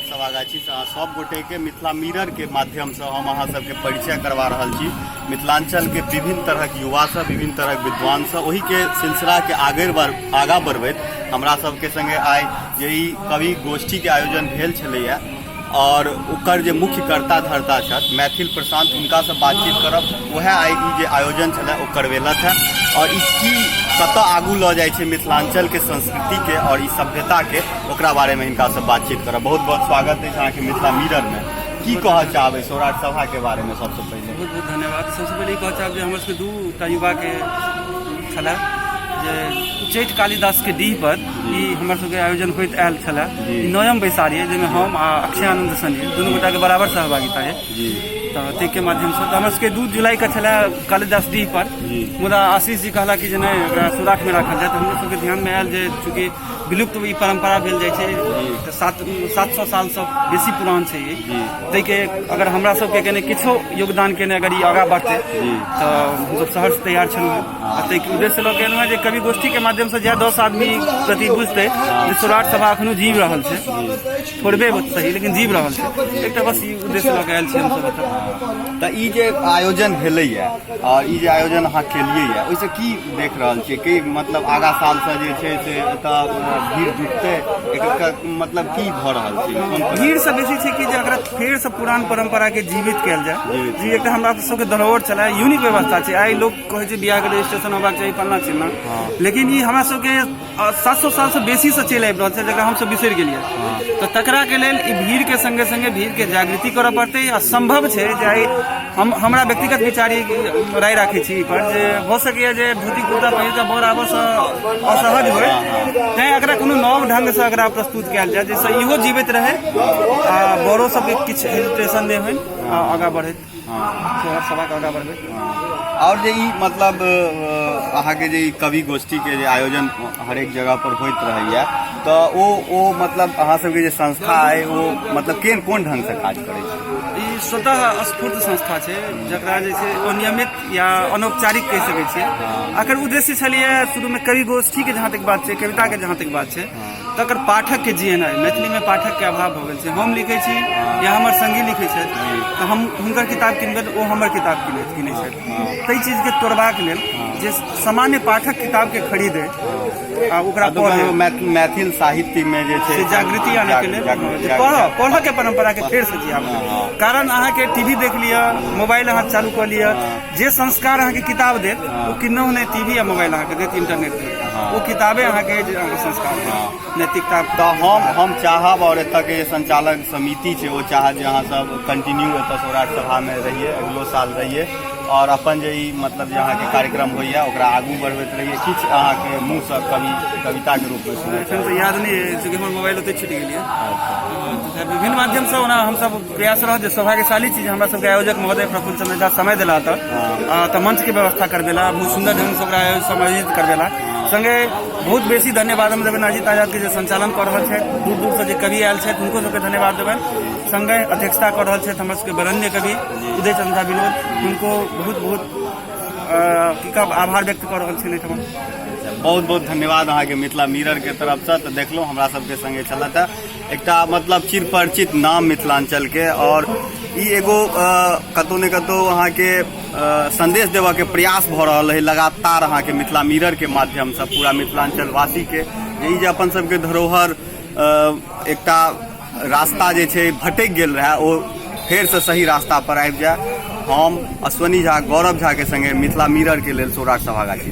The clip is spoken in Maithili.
सभागाछी सब गोटे के मिथिला मिरर के माध्यम से हम अहाँ सबके परिचय करवा रहल छी। मिथिलांचल के विभिन्न तरह के युवा सब, विभिन्न तरह के विद्वान सब, वही के सिलसिला के आगा बढ़बैत हमरा सबके संगे आइ यही कवि गोष्ठी के आयोजन भेल छलैया और ओकर जे मुख्य कर्ता धर्ता छथि मैथिल प्रशांत, हुनका से बातचीत करब। वह आइ जे आयोजन छलै ओ करवेलथि है और ई की कतऽ आगू लऽ जाइ छै मिथिलांचल के संस्कृति के और ई सभ्यता के, ओकरा बारे में हिनका से बातचीत करब। बहुत बहुत स्वागत है अहाँके मिथिला मिरर में। की कहऽ चाहबै सौराठ सभा के बारे में? सबसे पहले बहुत बहुत धन्यवाद। सबसे पहले कहऽ चाहब जे हमर सबके दूटा युवा के छलै जे उच्चैठ कालिदास के डीह पर ई हमर सबके आयोजन होइत आयल छलै। नवम बैसारी है जाहिमे हम आ अक्षय आनंद सनी दुनू गोटा के बराबर सहभागिता है। तो ताहि माध्यम से हमर सबके 2 जुलाई के छलै कालिदास डीह पर, मुदा आशीष जी कहला कि जे नहीं एकरा सुराख में राखल जाए। तो हमर सबके ध्यान में आयल जे चूँकि विलुप्त ई परंपरा भेल जाइ छै, 700 साल से बेसी पुरान छै ई, ताहि के अगर हमरा सबके कने किछो योगदान केने अगर ई आगाँ बढ़तै तो हमसब सहर्ष तैयार छलहुँ। ताहि के उद्देश्य लऽ के एलहुँ जे कवि गोष्ठी के माध्यम से 10 आदमी प्रति बुझतै जे सौराठ सभा अखनो जीव रहल छै, थोड़बे सही लेकिन जीव रहल छै। एकटा बस ई उद्देश्य लऽ के आयल छी हमसब एतऽ। तऽ ई जे आयोजन भेलैया और ई जे आयोजन अहाँ केलियै ओहिसे की देख रहल छियै कि मतलब आगा साल से जे छै से एतऽ भीड़ जुटतै, एकर मतलब की भऽ रहल छै? भीड़ से बेसी छै कि जे अगर फेर से पुरान परंपरा के जीवित कयल जाए, जी एकटा हमरा सबके धरोहर छलै, यूनिक व्यवस्था छै। आइ लोग कहै छै बियाह के रजिस्ट्रेशन होबाक चाही, फलना चिलना, लेकिन ई हमरा सबके 700 साल से बेसी से चलि आबि रहल छै जकरा हमसब बिसरि गेलियै। तो तकरा के लेल ई भीड़ के संगे संगे भीड़ के जागृति करऽ पड़तै। आ संभव छै जे आइ हमरा व्यक्तिगत विचार राय राखै छी पर जे भऽ सकैए जे धोती कुर्ता पहिर कऽ बर आबऽ से असहज होय, तैं एकरा कोनो नव ढंग से एकरा प्रस्तुत कयल जाय जाहिसँ इहो जीवित रहे आ बड़ो सबके किछु हेजिटेशन नहि होइ, आगाँ बढ़ैत सभा के आगाँ बढ़बैत। और जे ई मतलब अहाँके जे ई कवि गोष्ठी के जे आयोजन हरेक जगह पर होइत रहैया, तो ओ मतलब अहाँ सबके जे संस्था है वो मतलब कोन ढंग से काज करै छै? ई स्वतः स्फूर्त संस्था छै जकरा जे छै ओ नियमित या अनौपचारिक कहि सकै छियै। एकर उद्देश्य छलियै शुरू में कवि गोष्ठी के जहाँ तक बात छै, कविता के जहाँ तक बात छै, तकर पाठक के जीनाइ। मैथिली में पाठक के अभाव भऽ गेल छै। हम लिखै छी या हमर संगी लिखै छथि तऽ हम हुनकर किताब किनबै तऽ ओ हमर किताब किनै छथि। ताहि चीज के तोड़बाक लेल जे सामान्य पाठक किताब के खरीदे आ ओकरा मैथिल साहित्य में जे छै जागृति आने के लेल पढ़ऽ के परंपरा के फेर से जियाब। कारण अहाँ के टीवी देख लिअ, मोबाइल अहाँ चालू कऽ लिअ, जे संस्कार अहाँ के किताब देत ओ किन्नहु नहि टीवी या मोबाइल अहाँ के देत, इंटरनेट देत, ओ किताबे अहाँ के संस्कार देत, नैतिकता। तो हम चाहब और एतऽ के संचालक समिति छै वो चाहत जे अहाँ सब कंटिन्यू एतऽ सौराठ सभा में रहिए, अगलो साल रहिए और अपन जे ई मतलब जे अहाँके कार्यक्रम होइया ओकरा आगू बढ़बैत रहिए। किछु अहाँके मुँह से कविता के रूप में सुनै एखन तऽ याद नहि है चूँकि हमर मोबाइल ओतै छुटि गेलियै। विभिन्न माध्यम से ओना हमसब प्रयास रहत जे सौभाग्यशाली चीज हमरा सबके आयोजक महोदय प्रफुल्ल चंद्र झा समय देला तऽ मंच के व्यवस्था करबेला, बहुत सुंदर ढंग से ओकरा समायोजित करबेला। संगे बहुत बेसी धन्यवाद हम देबनि अजीत आजाद के जे संचालन कऽ रहल छथि, दूर दूर से जे कवि आयल छथि हुनको सबके धन्यवाद देबनि। संगे अध्यक्षता कऽ रहल छथि हमर सबके वरेण्य कवि उदय चंद्र विनोद, हुनको बहुत बहुत आभार व्यक्त कऽ रहल छी। बहुत बहुत धन्यवाद अहाँके मिथिला मिरर के तरफ से। तो देखलो हमरा सबके संगे छलत एकटा मतलब चिरपरिचित नाम मिथिलांचल के, और ई एगो कतौ ने कतौ अहाँके संदेश देवा के प्रयास भऽ रहल है लगातार अहाँके मिथिला मिरर के माध्यम से पूरा मिथिलांचल वासी के जे अपन सबके धरोहर एकटा रास्ता जे छै भटकि गेल रहे ओ फेर से सही रास्ता पर आबि जाए। हम अश्वनी झा, गौरव झा के संगे मिथिला मिरर के लेल सौराठ सभागाछी।